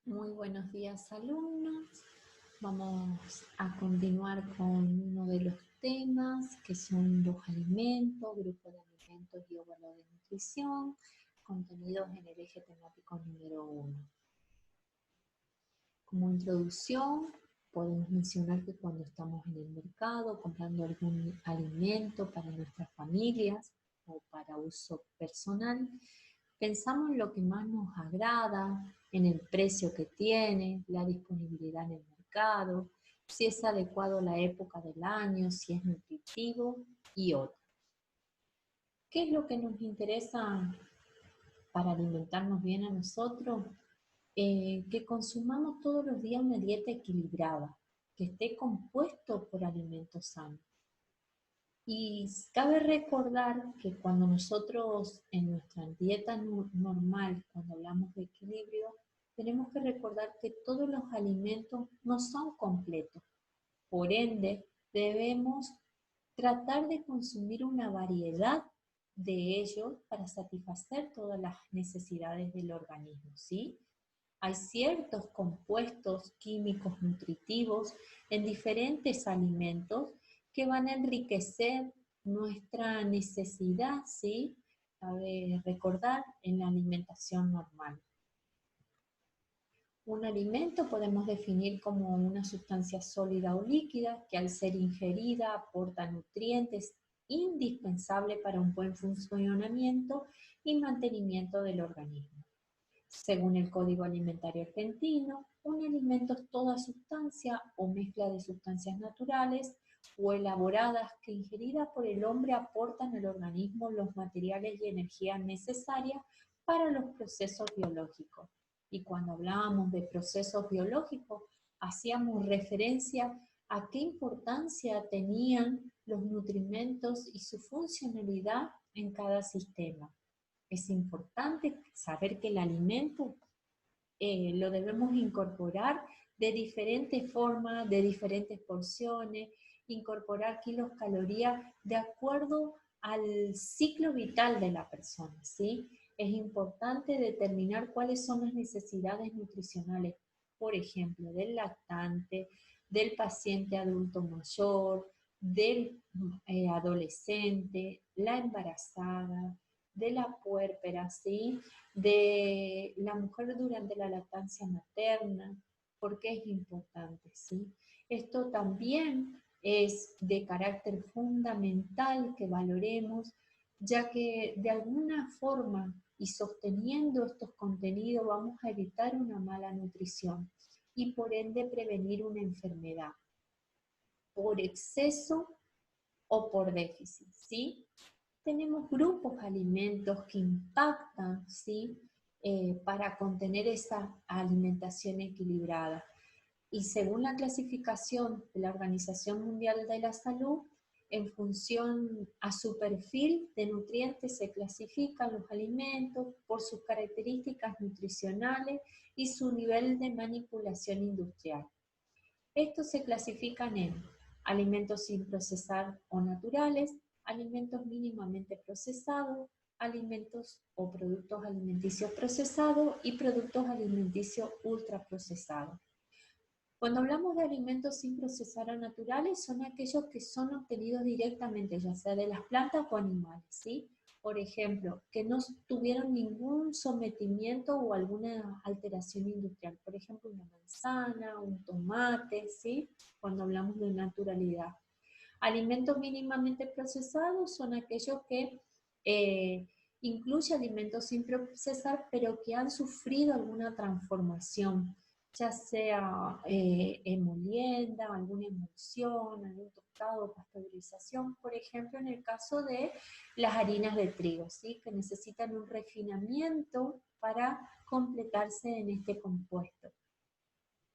Muy buenos días, alumnos. Vamos a continuar con uno de los temas que son los alimentos, grupo de alimentos y óvalo de nutrición, contenidos en el eje temático número 1. Como introducción, podemos mencionar que cuando estamos en el mercado comprando algún alimento para nuestras familias o para uso personal, pensamos en lo que más nos agrada, en el precio que tiene, la disponibilidad en el mercado, si es adecuado a la época del año, si es nutritivo y otro. ¿Qué es lo que nos interesa para alimentarnos bien a nosotros? Que consumamos todos los días una dieta equilibrada, que esté compuesto por alimentos sanos. Y cabe recordar que cuando nosotros en nuestra dieta normal, cuando hablamos de equilibrio, tenemos que recordar que todos los alimentos no son completos. Por ende, debemos tratar de consumir una variedad de ellos para satisfacer todas las necesidades del organismo, ¿sí? Hay ciertos compuestos químicos nutritivos en diferentes alimentos que van a enriquecer nuestra necesidad, ¿sí? Cabe recordar en la alimentación normal. Un alimento podemos definir como una sustancia sólida o líquida que al ser ingerida aporta nutrientes indispensables para un buen funcionamiento y mantenimiento del organismo. Según el Código Alimentario Argentino, un alimento es toda sustancia o mezcla de sustancias naturales o elaboradas que ingeridas por el hombre aportan al organismo los materiales y energías necesarias para los procesos biológicos. Y cuando hablábamos de procesos biológicos, hacíamos referencia a qué importancia tenían los nutrimentos y su funcionalidad en cada sistema. Es importante saber que el alimento lo debemos incorporar de diferentes formas, de diferentes porciones, incorporar kilos, calorías, de acuerdo al ciclo vital de la persona, ¿sí? Es importante determinar cuáles son las necesidades nutricionales, por ejemplo, del lactante, del paciente adulto mayor, del adolescente, la embarazada, de la puérpera, ¿sí? De la mujer durante la lactancia materna, porque es importante, ¿sí? Esto también es de carácter fundamental que valoremos, ya que de alguna forma y sosteniendo estos contenidos vamos a evitar una mala nutrición y por ende prevenir una enfermedad por exceso o por déficit, ¿sí? Tenemos grupos de alimentos que impactan, ¿sí? Para contener esa alimentación equilibrada. Y según la clasificación de la Organización Mundial de la Salud, en función a su perfil de nutrientes se clasifican los alimentos por sus características nutricionales y su nivel de manipulación industrial. Estos se clasifican en alimentos sin procesar o naturales, alimentos mínimamente procesados, alimentos o productos alimenticios procesados y productos alimenticios ultraprocesados. Cuando hablamos de alimentos sin procesar o naturales, son aquellos que son obtenidos directamente, ya sea de las plantas o animales, ¿sí? Por ejemplo, que no tuvieron ningún sometimiento o alguna alteración industrial. Por ejemplo, una manzana, un tomate, ¿sí? Cuando hablamos de naturalidad. Alimentos mínimamente procesados son aquellos que incluyen alimentos sin procesar, pero que han sufrido alguna transformación, ya sea emolienda, alguna emulsión, algún tostado o pasteurización, por ejemplo, en el caso de las harinas de trigo, ¿sí? Que necesitan un refinamiento para completarse en este compuesto.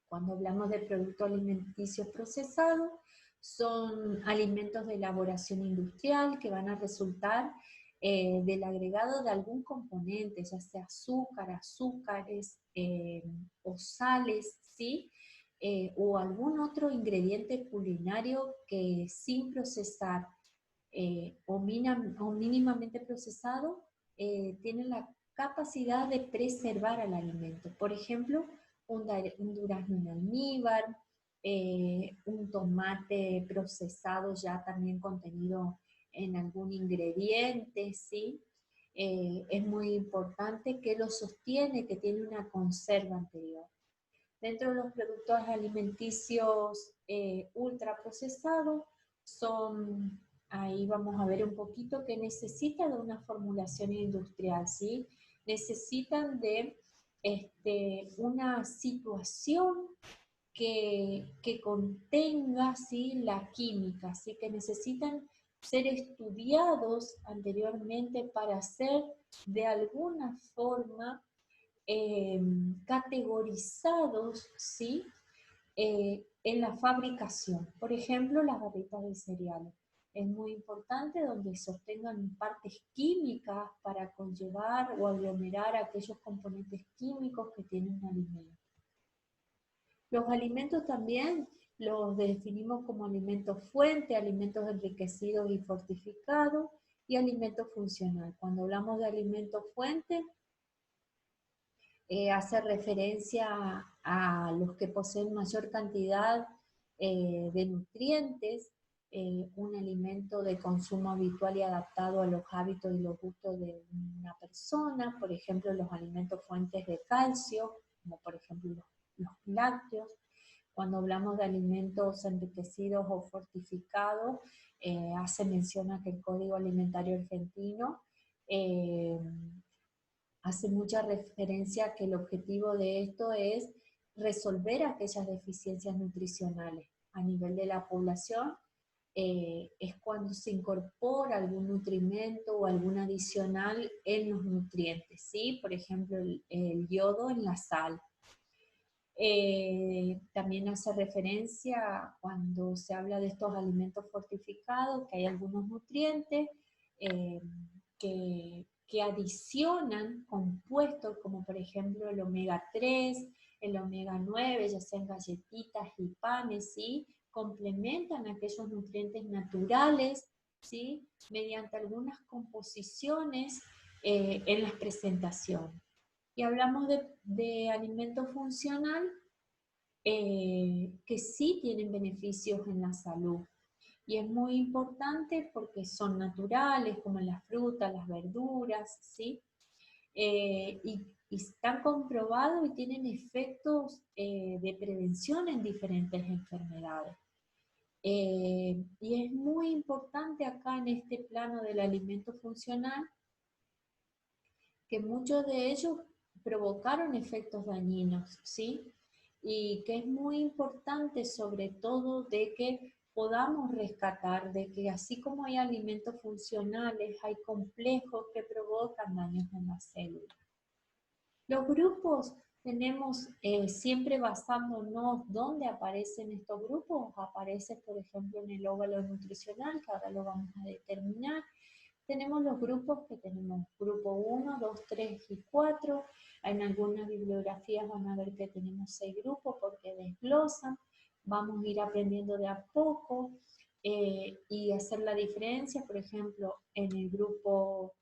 Cuando hablamos de productos alimenticios procesados, son alimentos de elaboración industrial que van a resultar del agregado de algún componente, ya sea azúcar, azúcares o sales, ¿sí? O algún otro ingrediente culinario que sin procesar o mínimamente procesado tiene la capacidad de preservar al alimento. Por ejemplo, un durazno en almíbar, un tomate procesado ya también contenido en algún ingrediente, ¿sí? Es muy importante que lo sostiene, que tiene una conserva anterior. Dentro de los productos alimenticios ultraprocesados son, ahí vamos a ver un poquito, que necesitan de una formulación industrial, ¿sí? Necesitan de una situación que contenga, ¿sí?, la química, ¿sí? Que necesitan ser estudiados anteriormente para ser de alguna forma categorizados, ¿sí?, en la fabricación. Por ejemplo, las barritas de cereales. Es muy importante donde se obtengan partes químicas para conllevar o aglomerar aquellos componentes químicos que tiene un alimento. Los alimentos también los definimos como alimentos fuente, alimentos enriquecidos y fortificados, y alimentos funcional. Cuando hablamos de alimentos fuente, hace referencia a los que poseen mayor cantidad de nutrientes, un alimento de consumo habitual y adaptado a los hábitos y los gustos de una persona, por ejemplo, los alimentos fuentes de calcio, como por ejemplo los lácteos. Cuando hablamos de alimentos enriquecidos o fortificados, hace mención a que el Código Alimentario Argentino hace mucha referencia a que el objetivo de esto es resolver aquellas deficiencias nutricionales a nivel de la población. Es cuando se incorpora algún nutrimento o algún adicional en los nutrientes, ¿sí? Por ejemplo, el yodo en la sal. También hace referencia cuando se habla de estos alimentos fortificados, que hay algunos nutrientes que adicionan compuestos como por ejemplo el omega 3, el omega 9, ya sean galletitas y panes, ¿sí? Complementan aquellos nutrientes naturales, ¿sí? Mediante algunas composiciones en las presentaciones. Y hablamos de alimento funcional que sí tienen beneficios en la salud. Y es muy importante porque son naturales, como las frutas, las verduras, ¿sí? Y están comprobados y tienen efectos de prevención en diferentes enfermedades. Y es muy importante acá en este plano del alimento funcional que muchos de ellos provocaron efectos dañinos, ¿sí? Y que es muy importante sobre todo de que podamos rescatar de que así como hay alimentos funcionales, hay complejos que provocan daños en las células. Los grupos tenemos siempre basándonos dónde aparecen estos grupos, aparece por ejemplo en el óvalo nutricional, que ahora lo vamos a determinar. Tenemos los grupos que tenemos grupo 1, 2, 3 y 4. En algunas bibliografías van a ver que tenemos 6 grupos porque desglosan. Vamos a ir aprendiendo de a poco y hacer la diferencia. Por ejemplo, en el grupo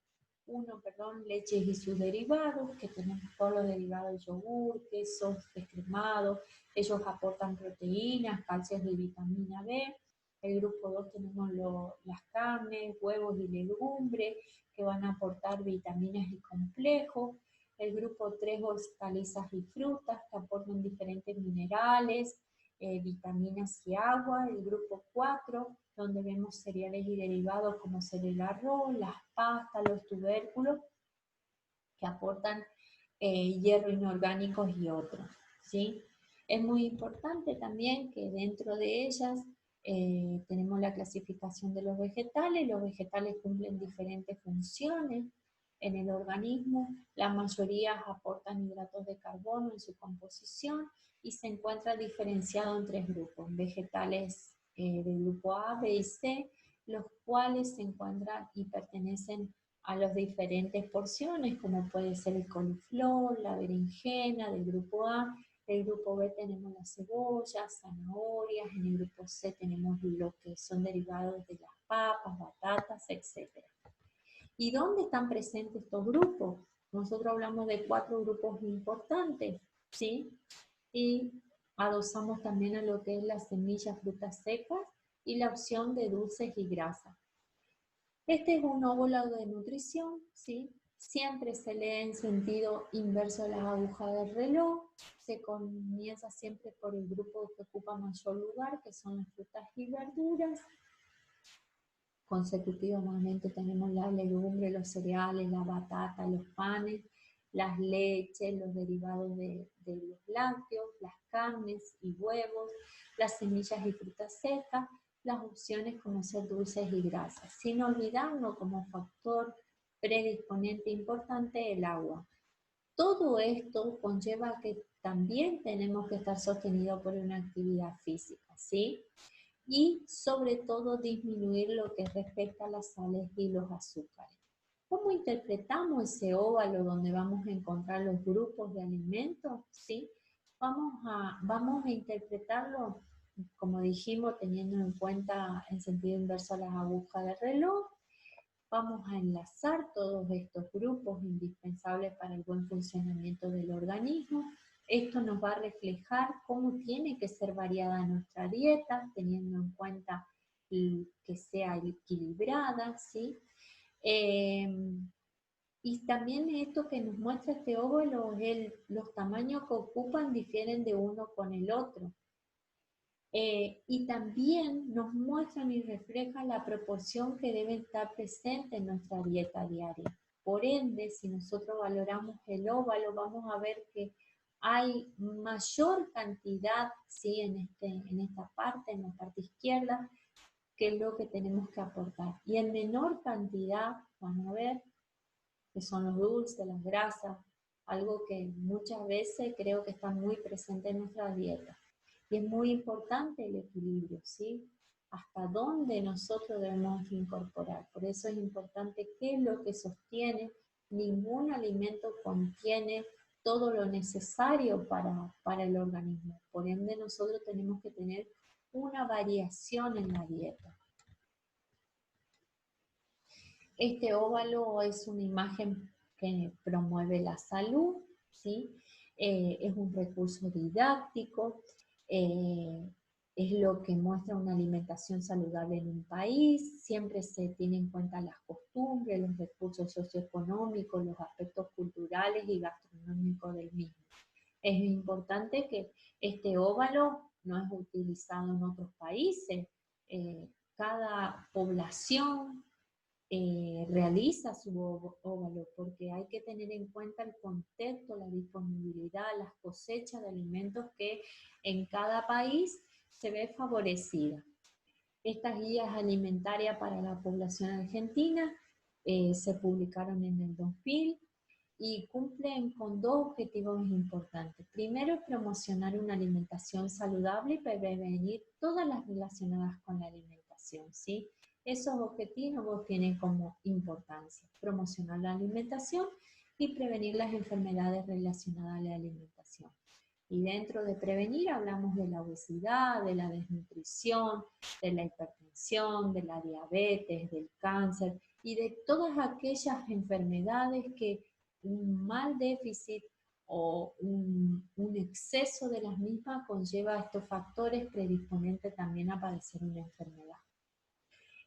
1, leches y sus derivados, que tenemos todos los derivados de yogur, quesos, descremados. Ellos aportan proteínas, calcios y vitamina B. El grupo 2 tenemos las carnes, huevos y legumbres que van a aportar vitaminas y complejos. El grupo 3, hortalizas y frutas que aportan diferentes minerales, vitaminas y agua. El grupo 4, donde vemos cereales y derivados como ser el arroz, las pastas, los tubérculos que aportan hierro inorgánicos y otros, ¿sí? Es muy importante también que dentro de ellas tenemos la clasificación de los vegetales. Los vegetales cumplen diferentes funciones en el organismo. La mayoría aportan hidratos de carbono en su composición y se encuentra diferenciado en 3 grupos. Vegetales del grupo A, B y C, los cuales se encuentran y pertenecen a las diferentes porciones, como puede ser el coliflor, la berenjena del grupo A. El grupo B tenemos las cebollas, zanahorias. En el grupo C tenemos lo que son derivados de las papas, batatas, etc. ¿Y dónde están presentes estos grupos? Nosotros hablamos de 4 grupos importantes, ¿sí? y adosamos también a lo que es las semillas, frutas secas y la opción de dulces y grasas. Este es un óvulo de nutrición, ¿sí? Siempre se lee en sentido inverso a las agujas del reloj. Se comienza siempre por el grupo que ocupa mayor lugar, que son las frutas y verduras. Consecutivamente tenemos las legumbres, los cereales, la batata, los panes, las leches, los derivados de los lácteos, las carnes y huevos, las semillas y frutas secas, las opciones como ser dulces y grasas, sin olvidarnos como factor predisponente importante el agua. Todo esto conlleva que también tenemos que estar sostenidos por una actividad física, ¿sí? Y sobre todo disminuir lo que respecta a las sales y los azúcares. ¿Cómo interpretamos ese óvalo donde vamos a encontrar los grupos de alimentos? ¿Sí? Vamos a interpretarlo, como dijimos, teniendo en cuenta en sentido inverso las agujas del reloj. Vamos a enlazar todos estos grupos indispensables para el buen funcionamiento del organismo. Esto nos va a reflejar cómo tiene que ser variada nuestra dieta, teniendo en cuenta que sea equilibrada, ¿sí? Y también esto que nos muestra este óvulo, los tamaños que ocupan difieren de uno con el otro. Y también nos muestran y reflejan la proporción que debe estar presente en nuestra dieta diaria. Por ende, si nosotros valoramos el óvalo, vamos a ver que hay mayor cantidad, ¿sí? en esta parte, en la parte izquierda, que es lo que tenemos que aportar. Y en menor cantidad, van a ver, que son los dulces, las grasas, algo que muchas veces creo que está muy presente en nuestra dieta. Y es muy importante el equilibrio, ¿sí? Hasta dónde nosotros debemos incorporar. Por eso es importante qué es lo que sostiene. Ningún alimento contiene todo lo necesario para el organismo. Por ende, nosotros tenemos que tener una variación en la dieta. Este óvalo es una imagen que promueve la salud, ¿sí? Es un recurso didáctico, eh, es lo que muestra una alimentación saludable en un país, siempre se tiene en cuenta las costumbres, los recursos socioeconómicos, los aspectos culturales y gastronómicos del mismo. Es importante que este óvalo no es utilizado en otros países, cada población realiza su óvalo, porque hay que tener en cuenta el contexto, la disponibilidad, las cosechas de alimentos que en cada país se ve favorecida. Estas guías alimentarias para la población argentina se publicaron en el 2000 y cumplen con dos objetivos importantes. Primero, promocionar una alimentación saludable y prevenir todas las relacionadas con la alimentación, ¿sí? Esos objetivos tienen como importancia promocionar la alimentación y prevenir las enfermedades relacionadas a la alimentación. Y dentro de prevenir hablamos de la obesidad, de la desnutrición, de la hipertensión, de la diabetes, del cáncer y de todas aquellas enfermedades que un mal déficit o un exceso de las mismas conlleva a estos factores predisponentes también a padecer una enfermedad.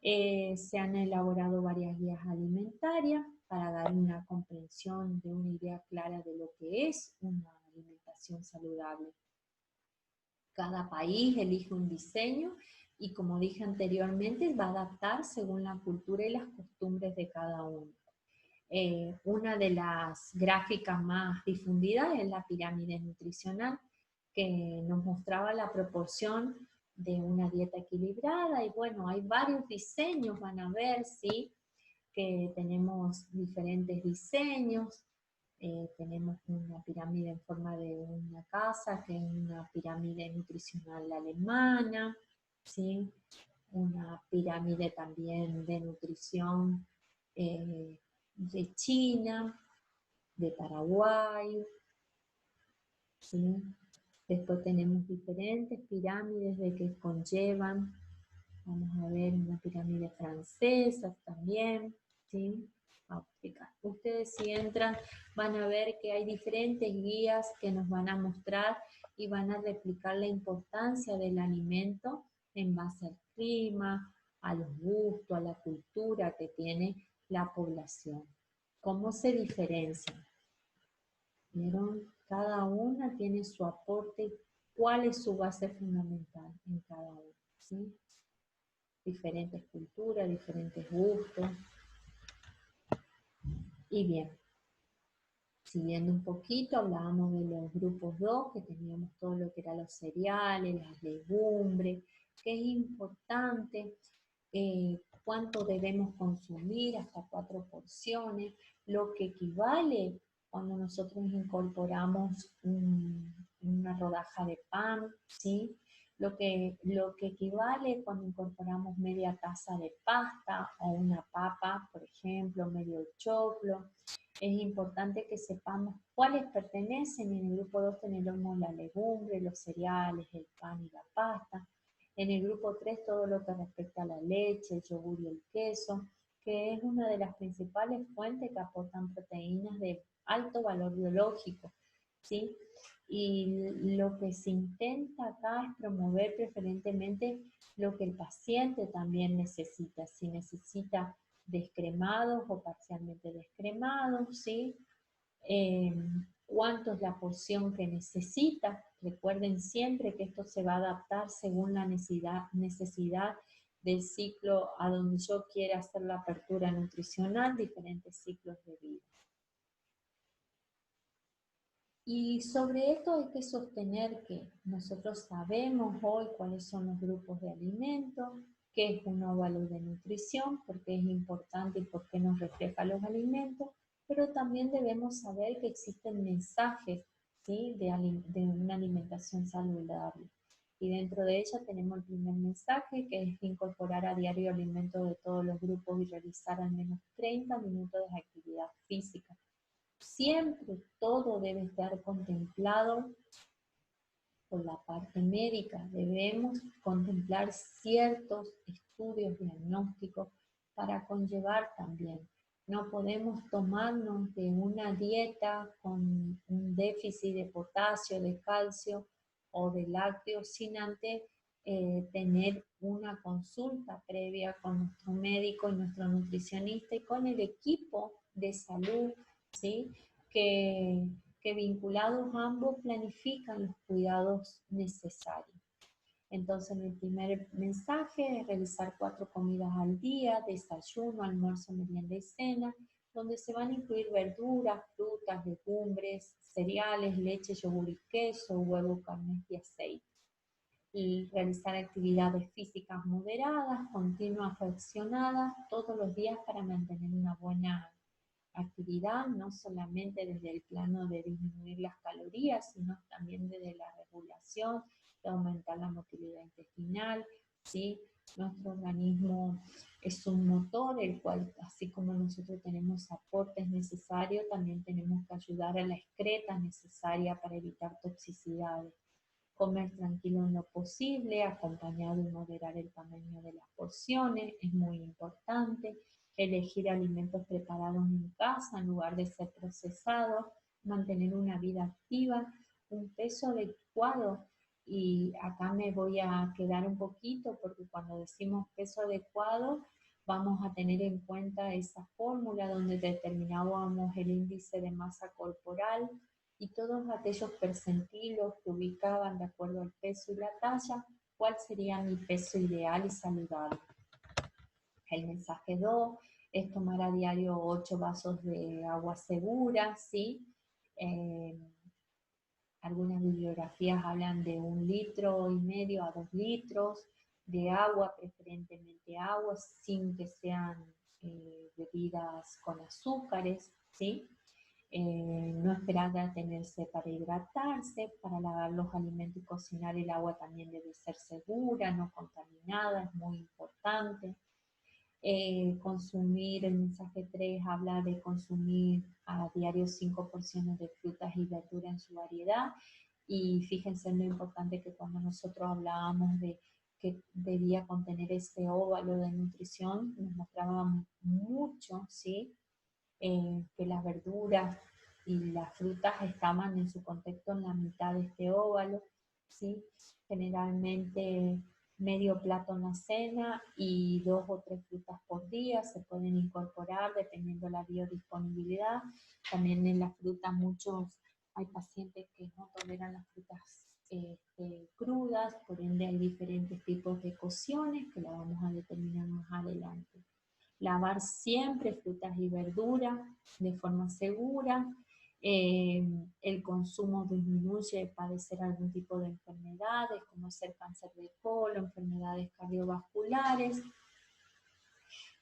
Se han elaborado varias guías alimentarias para dar una comprensión de una idea clara de lo que es una alimentación saludable. Cada país elige un diseño y, como dije anteriormente, va a adaptar según la cultura y las costumbres de cada uno. Una de las gráficas más difundidas es la pirámide nutricional, que nos mostraba la proporción de una dieta equilibrada. Y bueno, hay varios diseños, van a ver, ¿sí? Que tenemos diferentes diseños. Tenemos una pirámide en forma de una casa, que es una pirámide nutricional alemana, ¿sí? Una pirámide también de nutrición de China, de Paraguay, ¿sí? Después tenemos diferentes pirámides de que conllevan, vamos a ver una pirámide francesa también, ¿sí? a explicar. Ustedes si entran van a ver que hay diferentes guías que nos van a mostrar y van a replicar la importancia del alimento en base al clima, a los gustos, a la cultura que tiene la población. ¿Cómo se diferencian? ¿Vieron? Cada una tiene su aporte, cuál es su base fundamental en cada una, ¿sí? Diferentes culturas, diferentes gustos. Y bien, siguiendo un poquito, hablábamos de los grupos 2, que teníamos todo lo que eran los cereales, las legumbres, que es importante, cuánto debemos consumir, hasta 4 porciones, lo que equivale cuando nosotros incorporamos una rodaja de pan, ¿sí? Lo que equivale cuando incorporamos media taza de pasta o una papa, por ejemplo, medio choclo. Es importante que sepamos cuáles pertenecen. En el grupo 2 tenemos la legumbre, los cereales, el pan y la pasta. En el grupo 3 todo lo que respecta a la leche, el yogur y el queso, que es una de las principales fuentes que aportan proteínas de alto valor biológico, ¿sí? Y lo que se intenta acá es promover preferentemente lo que el paciente también necesita. Si necesita descremados o parcialmente descremados, ¿sí? Cuánto es la porción que necesita. Recuerden siempre que esto se va a adaptar según la necesidad del ciclo a donde yo quiera hacer la apertura nutricional, diferentes ciclos de vida. Y sobre esto hay que sostener que nosotros sabemos hoy cuáles son los grupos de alimentos, qué es un óvalo de nutrición, por qué es importante y por qué nos refleja los alimentos, pero también debemos saber que existen mensajes, ¿sí?, de una alimentación saludable. Y dentro de ella tenemos el primer mensaje, que es incorporar a diario alimentos de todos los grupos y realizar al menos 30 minutos de actividad física. Siempre todo debe estar contemplado por la parte médica. Debemos contemplar ciertos estudios diagnósticos para conllevar también. No podemos tomarnos de una dieta con un déficit de potasio, de calcio o de lácteos sin antes tener una consulta previa con nuestro médico y nuestro nutricionista y con el equipo de salud, ¿sí?, que vinculados ambos planifican los cuidados necesarios. Entonces, el primer mensaje es realizar 4 comidas al día, desayuno, almuerzo, merienda y cena, donde se van a incluir verduras, frutas, legumbres, cereales, leche, yogur y queso, huevo, carne y aceite. Y realizar actividades físicas moderadas, continuas, fraccionadas, todos los días para mantener una buena actividad, no solamente desde el plano de disminuir las calorías, sino también desde la regulación, de aumentar la motilidad intestinal, ¿sí? Nuestro organismo es un motor, el cual, así como nosotros tenemos aportes necesarios, también tenemos que ayudar a la excreta necesaria para evitar toxicidades. Comer tranquilo en lo posible, acompañado y moderar el tamaño de las porciones, es muy importante. Elegir alimentos preparados en casa en lugar de ser procesados, mantener una vida activa, un peso adecuado. Y acá me voy a quedar un poquito porque cuando decimos peso adecuado, vamos a tener en cuenta esa fórmula donde determinábamos el índice de masa corporal y todos aquellos percentilos que ubicaban de acuerdo al peso y la talla, cuál sería mi peso ideal y saludable. El mensaje 2 es tomar a diario 8 vasos de agua segura, ¿sí? Algunas bibliografías hablan de 1,5 litros a 2 litros de agua, preferentemente agua, sin que sean bebidas con azúcares, ¿sí? No esperar a tenerse para hidratarse, para lavar los alimentos y cocinar el agua también debe ser segura, no contaminada, es muy importante. Consumir, el mensaje 3 habla de consumir a diario 5 porciones de frutas y verduras en su variedad. Y fíjense lo importante que cuando nosotros hablábamos de que debía contener ese óvalo de nutrición, nos mostraba mucho, ¿sí?, que las verduras y las frutas estaban en su contexto en la mitad de este óvalo, ¿sí? Generalmente medio plato en la cena y 2 o 3 frutas por día se pueden incorporar dependiendo de la biodisponibilidad. También en las frutas hay pacientes que no toleran las frutas crudas, por ende hay diferentes tipos de cocciones que la vamos a determinar más adelante. Lavar siempre frutas y verduras de forma segura. El consumo disminuye padecer algún tipo de enfermedades, como ser cáncer de colon, enfermedades cardiovasculares,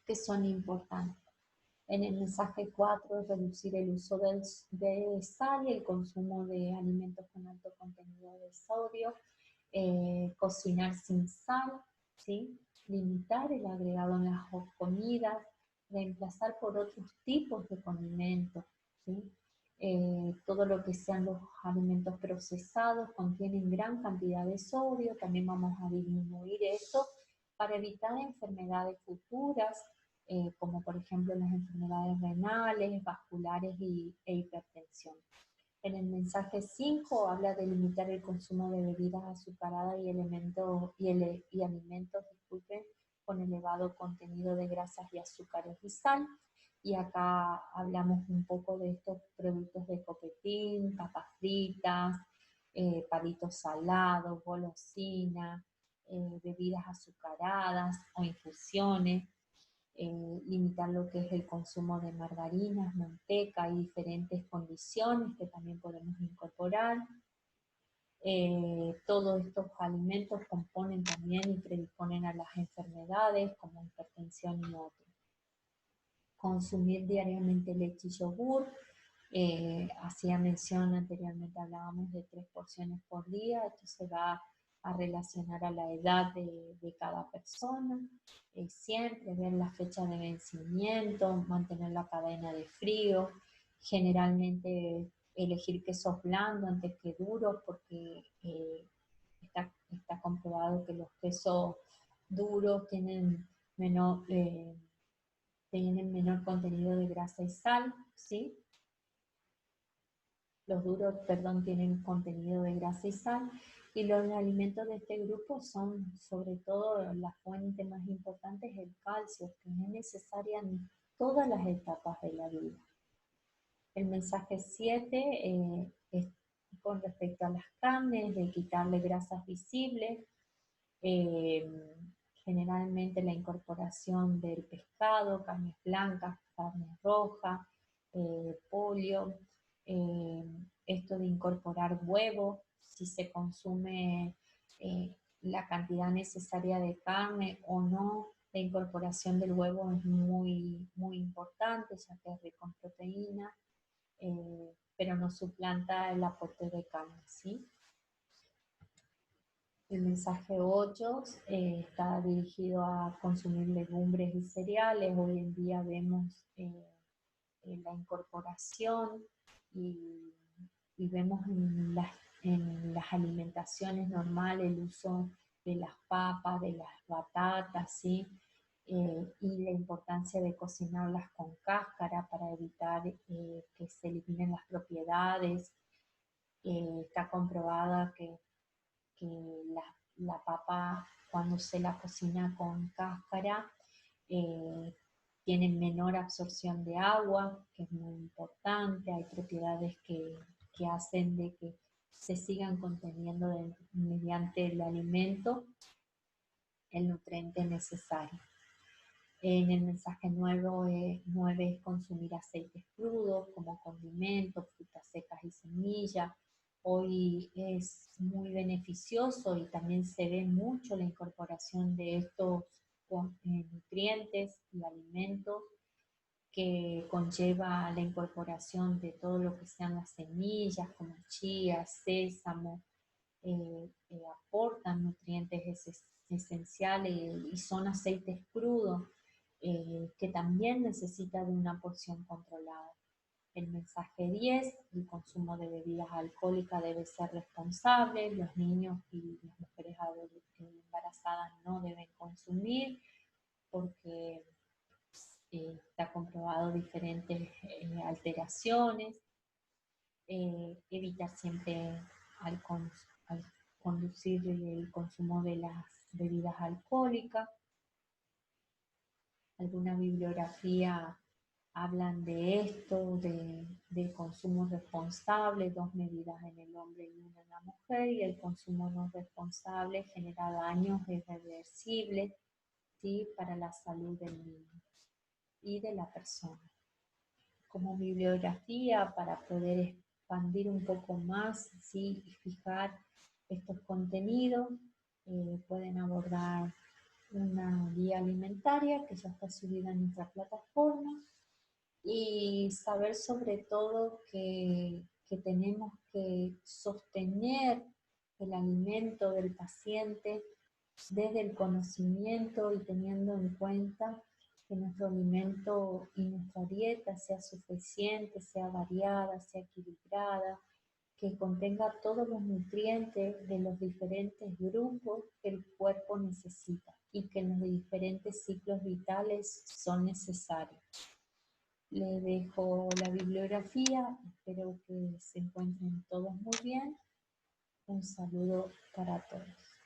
que son importantes. En el mensaje 4 es reducir el uso de sal y el consumo de alimentos con alto contenido de sodio, cocinar sin sal, ¿sí? Limitar el agregado en las comidas, reemplazar por otros tipos de condimentos, ¿sí? Todo lo que sean los alimentos procesados contienen gran cantidad de sodio, también vamos a disminuir esto para evitar enfermedades futuras, como por ejemplo las enfermedades renales, vasculares e hipertensión. En el mensaje 5 habla de limitar el consumo de bebidas azucaradas y alimentos disculpen, con elevado contenido de grasas y azúcares y sal. Y acá hablamos un poco de estos productos de copetín, papas fritas, palitos salados, golosinas, bebidas azucaradas o infusiones. Limitar lo que es el consumo de margarinas, manteca y diferentes condiciones que también podemos incorporar. Todos estos alimentos componen también y predisponen a las enfermedades como hipertensión y otros. Consumir diariamente leche y yogur. Hacía mención anteriormente, hablábamos de 3 porciones por día. Esto se va a relacionar a la edad de cada persona. Siempre ver la fecha de vencimiento, mantener la cadena de frío. Generalmente elegir quesos blandos antes que duros, porque está comprobado que los quesos duros tienen menor contenido de grasa y sal, ¿sí? Los duros, perdón, tienen contenido de grasa y sal, y los alimentos de este grupo son, sobre todo, la fuente más importante es el calcio, que es necesaria en todas las etapas de la vida. El mensaje 7 es con respecto a las carnes, de quitarle grasas visibles, generalmente la incorporación del pescado, carnes blancas, carnes rojas, pollo, esto de incorporar huevo, si se consume la cantidad necesaria de carne o no, la incorporación del huevo es muy, muy importante, ya que es rico en proteína, pero no suplanta el aporte de carne, ¿sí? El mensaje 8 está dirigido a consumir legumbres y cereales. Hoy en día vemos la incorporación y, y vemos en las alimentaciones normales el uso de las papas, de las batatas, ¿sí? Y la importancia de cocinarlas con cáscara para evitar que se eliminen las propiedades. Está comprobada que la papa, cuando se la cocina con cáscara, eh, tiene menor absorción de agua, que es muy importante. Hay propiedades que hacen de que se sigan conteniendo mediante el alimento el nutriente necesario. En el mensaje 9 es consumir aceites crudos como condimentos, frutas secas y semillas. Hoy es muy beneficioso y también se ve mucho la incorporación de estos nutrientes y alimentos que conlleva la incorporación de todo lo que sean las semillas como chía, sésamo, aportan nutrientes esenciales y son aceites crudos que también necesita de una porción controlada. El mensaje 10, el consumo de bebidas alcohólicas debe ser responsable, los niños y las mujeres embarazadas no deben consumir porque está comprobado diferentes alteraciones, evitar siempre al, al conducir el consumo de las bebidas alcohólicas. Alguna bibliografía hablan de esto, de consumo responsable, 2 medidas en el hombre y 1 en la mujer, y el consumo no responsable genera daños irreversibles, ¿sí?, para la salud del niño y de la persona. Como bibliografía, para poder expandir un poco más, ¿sí?, y fijar estos contenidos, pueden abordar una guía alimentaria que ya está subida en nuestra plataforma, y saber sobre todo que tenemos que sostener el alimento del paciente desde el conocimiento y teniendo en cuenta que nuestro alimento y nuestra dieta sea suficiente, sea variada, sea equilibrada, que contenga todos los nutrientes de los diferentes grupos que el cuerpo necesita y que en los diferentes ciclos vitales son necesarios. Les dejo la bibliografía, espero que se encuentren todos muy bien. Un saludo para todos.